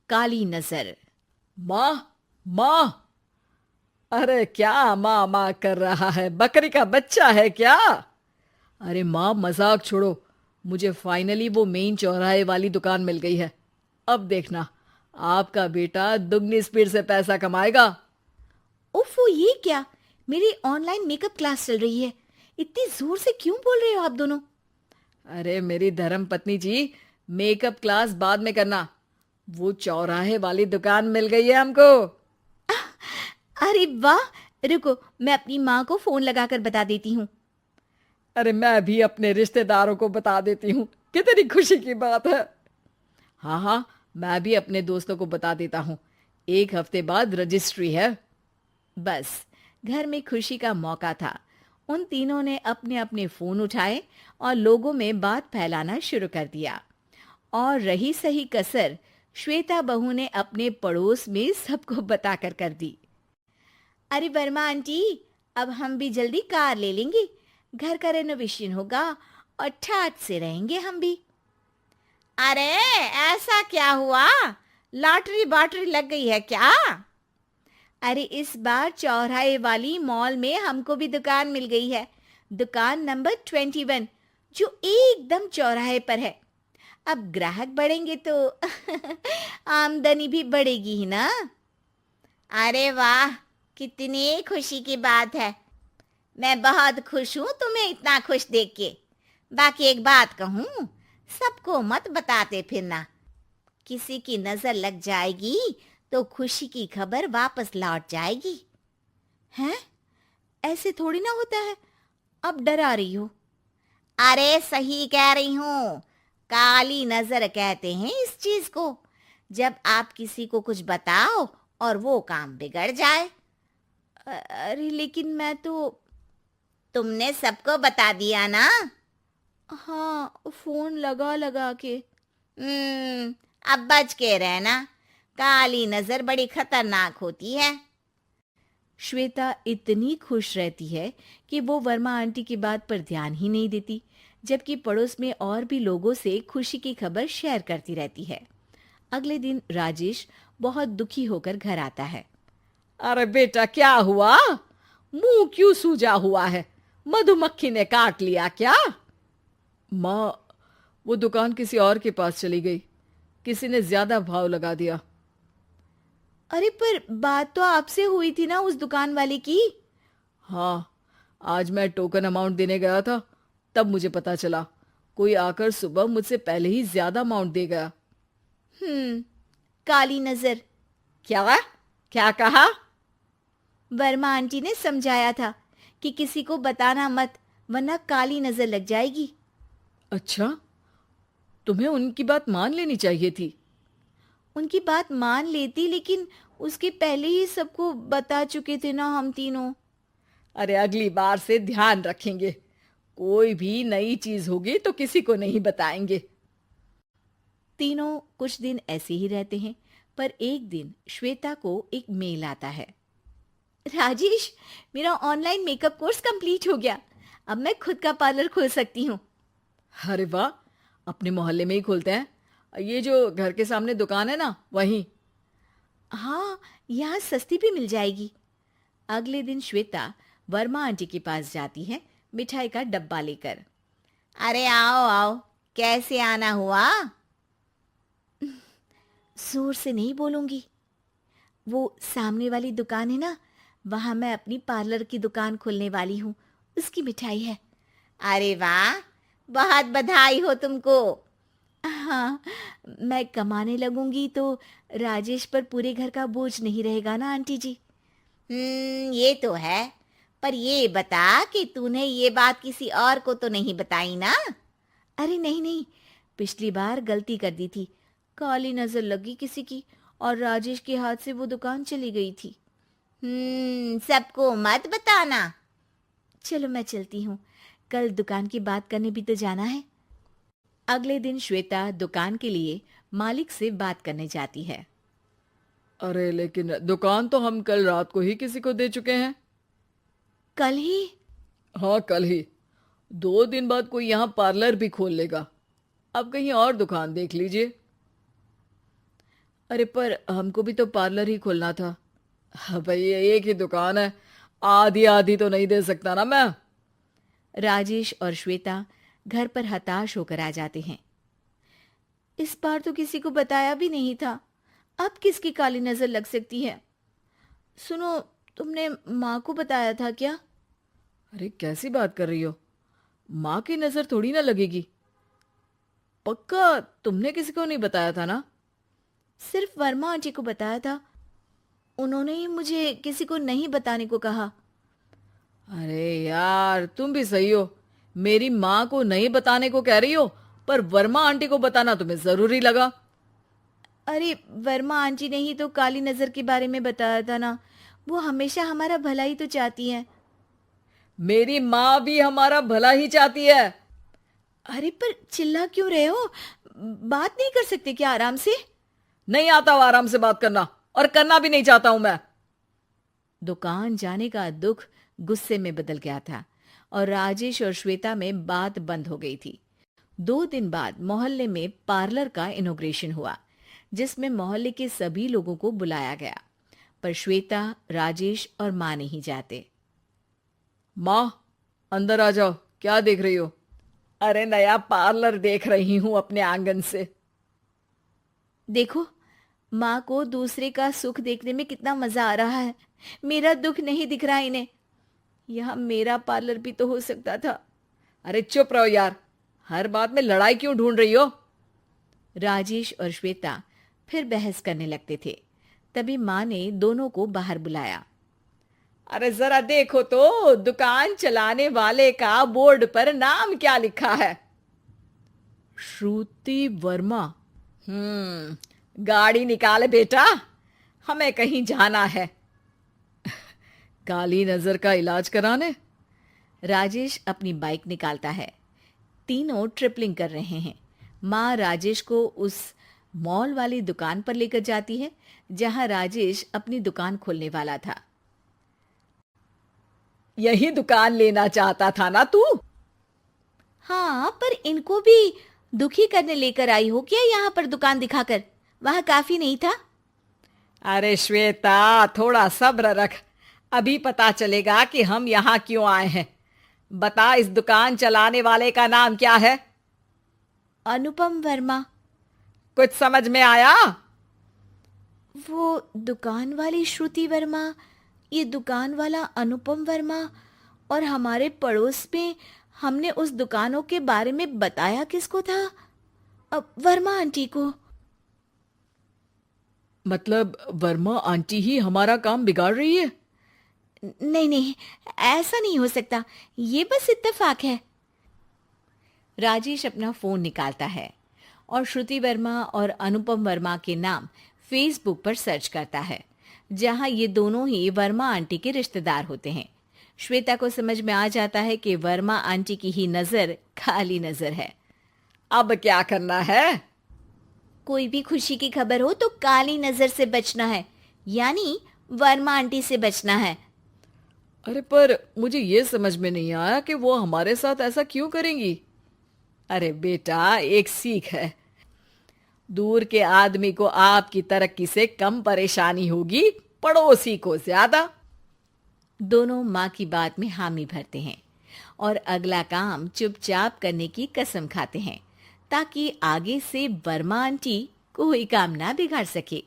काली नजर। माँ, माँ। अरे क्या माँ माँ कर रहा है? बकरी का बच्चा है क्या? अरे माँ, मजाक छोड़ो। मुझे फाइनली वो मेन चौराहे वाली दुकान मिल गई है। अब देखना, आपका बेटा दुगनी स्पीड से पैसा कमाएगा। ओफो, ये क्या? मेरी ऑनलाइन मेकअप क्लास चल रही है। इतनी जोर से क्यों बोल रहे हो आप दोनों? अरे मेरी धर्म पत्नी जी, मेकअप क्लास बाद में करना। वो चौराहे वाली दुकान मिल गई है हमको। अरे वाह! रुको, मैं अपनी माँ को फोन लगाकर बता देती हूँ। अरे मैं भी अपने रिश्तेदारों को बता देती हूँ। कितनी खुशी की बात है। हाँ हाँ, मैं भी अपने दोस्तों को बता देता हूँ। 1 हफ्ते बाद रजिस्ट्री है। बस, घर में खुशी का मौका था। उन तीनों ने अपने अपने फोन उठाए और लोगों में बात फैलाना शुरू कर दिया। और रही सही कसर, श्वेता बहू ने अपने पड़ोस में सबको बताकर कर दी। अरे वर्मा आंटी, अब हम भी जल्दी कार ले लेंगे। घर का रेनोवेशन होगा और ठाट से रहेंगे हम भी। अरे, ऐसा क्या हुआ? लॉटरी बाटरी लग गई है क्या? अरे, इस बार चौराहे वाली मॉल में हमको भी दुकान मिल गई है। दुकान नंबर 21, जो एकदम चौराहे पर है। अब ग्राहक बढ़ेंगे तो आमदनी भी बढ़ेगी ही ना। अरे वाह, कितनी खुशी की बात है। मैं बहुत खुश हूँ तुम्हें इतना खुश देख के। बाकी एक बात कहूँ, सबको मत बताते फिरना। किसी की नजर लग जाएगी तो खुशी की खबर वापस लौट जाएगी। हैं? ऐसे थोड़ी ना होता है। अब डरा रही हो। अरे सही कह रही हूँ। काली नजर कहते हैं इस चीज को, जब आप किसी को कुछ बताओ और वो काम बिगड़ जाए। अरे लेकिन मैं तो। तुमने सबको बता दिया ना? हाँ, फोन लगा लगा के। अब बच के रहना। काली नजर बड़ी खतरनाक होती है। श्वेता इतनी खुश रहती है कि वो वर्मा आंटी की बात पर ध्यान ही नहीं देती, जबकि पड़ोस में और भी लोगों से खुशी की खबर शेयर करती रहती है। अगले दिन राजेश बहुत दुखी होकर घर आता है। अरे बेटा, क्या हुआ? मुंह क्यों सूजा हुआ है? मधुमक्खी ने काट लिया क्या? माँ, वो दुकान किसी और के पास चली गई। किसी ने ज्यादा भाव लगा दिया। अरे पर बात तो आपसे हुई थी ना उस दुकान वाले की। हाँ, आज मैं टोकन अमाउंट देने गया था, तब मुझे पता चला। कोई आकर सुबह मुझसे पहले ही ज्यादा अमाउंट दे गया। हम्म, काली नजर। क्या? क्या कहा? वर्मा आंटी ने समझाया था कि किसी को बताना मत, वरना काली नजर लग जाएगी। अच्छा, तुम्हें उनकी बात मान लेनी चाहिए थी। उनकी बात मान लेती, लेकिन उसके पहले ही सबको बता चुके थे ना हम तीनों। अरे अगली बार से ध्यान रखेंगे। कोई भी नई चीज होगी तो किसी को नहीं बताएंगे। तीनों कुछ दिन ऐसे ही रहते हैं, पर एक दिन श्वेता को एक मेल आता है। राजेश, मेरा ऑनलाइन मेकअप कोर्स कंप्लीट हो गया। अब मैं खुद का पार्लर खोल सकती हूँ। अरे वाह, अपने मोहल्ले में ही खोलते हैं। ये जो घर के सामने दुकान है ना, वहीं। हाँ, यहाँ सस्ती भी मिल जाएगी। अगले दिन श्वेता वर्मा आंटी के पास जाती है, मिठाई का डब्बा लेकर। अरे आओ आओ, कैसे आना हुआ? जोर से नहीं बोलूंगी। वो सामने वाली दुकान है ना, वहां मैं अपनी पार्लर की दुकान खोलने वाली हूँ। उसकी मिठाई है। अरे वाह, बहुत बधाई हो तुमको। हाँ, मैं कमाने लगूंगी तो राजेश पर पूरे घर का बोझ नहीं रहेगा ना आंटी जी। ये तो है। पर ये बता कि तूने ये बात किसी और को तो नहीं बताई ना? अरे नहीं नहीं, पिछली बार गलती कर दी थी। काली नजर लगी किसी की और राजेश के हाथ से वो दुकान चली गई थी। सबको मत बताना। चलो मैं चलती हूँ, कल दुकान की बात करने भी तो जाना है। अगले दिन श्वेता दुकान के लिए मालिक से बात करने जाती है। अरे लेकिन दुकान तो हम कल रात को ही किसी को दे चुके हैं। कल ही? हाँ, कल ही। 2 दिन बाद कोई यहाँ पार्लर भी खोल लेगा। अब कहीं और दुकान देख लीजिए। अरे पर हमको भी तो पार्लर ही खोलना था। हाँ भाई, ये एक ही दुकान है, आधी आधी तो नहीं दे सकता ना मैं। राजेश और श्वेता घर पर हताश होकर आ जाते हैं। इस बार तो किसी को बताया भी नहीं था, अब किसकी काली नजर लग सकती है। सुनो, तुमने माँ को बताया था क्या? अरे कैसी बात कर रही हो, माँ की नजर थोड़ी ना लगेगी। पक्का तुमने किसी को नहीं बताया था ना? सिर्फ वर्मा आंटी को बताया था, उन्होंने ही मुझे किसी को नहीं बताने को कहा। अरे यार, तुम भी सही हो, मेरी माँ को नहीं बताने को कह रही हो, पर वर्मा आंटी को बताना तुम्हें जरूरी लगा। अरे वर्मा आंटी ने ही तो काली नजर के बारे में बताया था ना, वो हमेशा हमारा भला ही तो चाहती है। मेरी माँ भी हमारा भला ही चाहती है। अरे पर चिल्ला क्यों रहे हो? बात नहीं कर सकते क्या आराम से? नहीं आता वो आराम से बात करना, और करना भी नहीं चाहता हूं मैं। दुकान जाने का दुख गुस्से में बदल गया था और राजेश और श्वेता में बात बंद हो गई थी। 2 दिन बाद मोहल्ले में पार्लर का इनॉग्रेशन हुआ, जिसमें मोहल्ले के सभी लोगों को बुलाया गया, पर श्वेता, राजेश और माँ नहीं जाते। माँ, अंदर आ जाओ, क्या देख रही हो? अरे नया पार्लर देख रही हूं अपने आंगन से। देखो, माँ को दूसरे का सुख देखने में कितना मजा आ रहा है, मेरा दुख नहीं दिख रहा इन्हें। यहाँ मेरा पार्लर भी तो हो सकता था। अरे चुप रहो यार, हर बात में लड़ाई क्यों ढूंढ रही हो? राजेश और श्वेता फिर बहस करने लगते थे। तभी माँ ने दोनों को बाहर बुलाया। अरे जरा देखो तो, दुकान चलाने वाले का बोर्ड पर नाम क्या लिखा है? श्रुति वर्मा। गाड़ी निकाल बेटा, हमें कहीं जाना है। काली नजर का इलाज कराने? राजेश अपनी बाइक निकालता है। तीनों ट्रिपलिंग कर रहे हैं। माँ राजेश को उस मॉल वाली दुकान पर लेकर जाती है जहां राजेश अपनी दुकान खोलने वाला था। यही दुकान लेना चाहता था ना तू? हाँ, पर इनको भी दुखी करने लेकर आई हो क्या यहाँ पर दुकान दिखाकर? वहां काफी नहीं था? अरे श्वेता, थोड़ा सब्र रख, अभी पता चलेगा कि हम यहाँ क्यों आए हैं। बता, इस दुकान चलाने वाले का नाम क्या है? अनुपम वर्मा। कुछ समझ में आया? वो दुकान वाली श्रुति वर्मा, ये दुकान वाला अनुपम वर्मा, और हमारे पड़ोस में हमने उस दुकानों के बारे में बताया किसको था? अब वर्मा आंटी को। मतलब वर्मा आंटी ही हमारा काम बिगाड़ रही है? नहीं नहीं, ऐसा नहीं हो सकता, ये बस इत्तेफाक है। राजेश अपना फोन निकालता है और श्रुति वर्मा और अनुपम वर्मा के नाम फेसबुक पर सर्च करता है, जहां ये दोनों ही वर्मा आंटी के रिश्तेदार होते हैं। श्वेता को समझ में आ जाता है कि वर्मा आंटी की ही नजर काली नजर है। अब क्या करना है? कोई भी खुशी की खबर हो तो काली नजर से बचना है, यानी वर्मा आंटी से बचना है। अरे पर मुझे ये समझ में नहीं आया कि वो हमारे साथ ऐसा क्यों करेंगी। अरे बेटा, एक सीख है, दूर के आदमी को आपकी तरक्की से कम परेशानी होगी, पड़ोसी को ज्यादा। दोनों माँ की बात में हामी भरते हैं और अगला काम चुपचाप करने की कसम खाते हैं, ताकि आगे से वर्मा आंटी कोई काम ना बिगाड़ सके।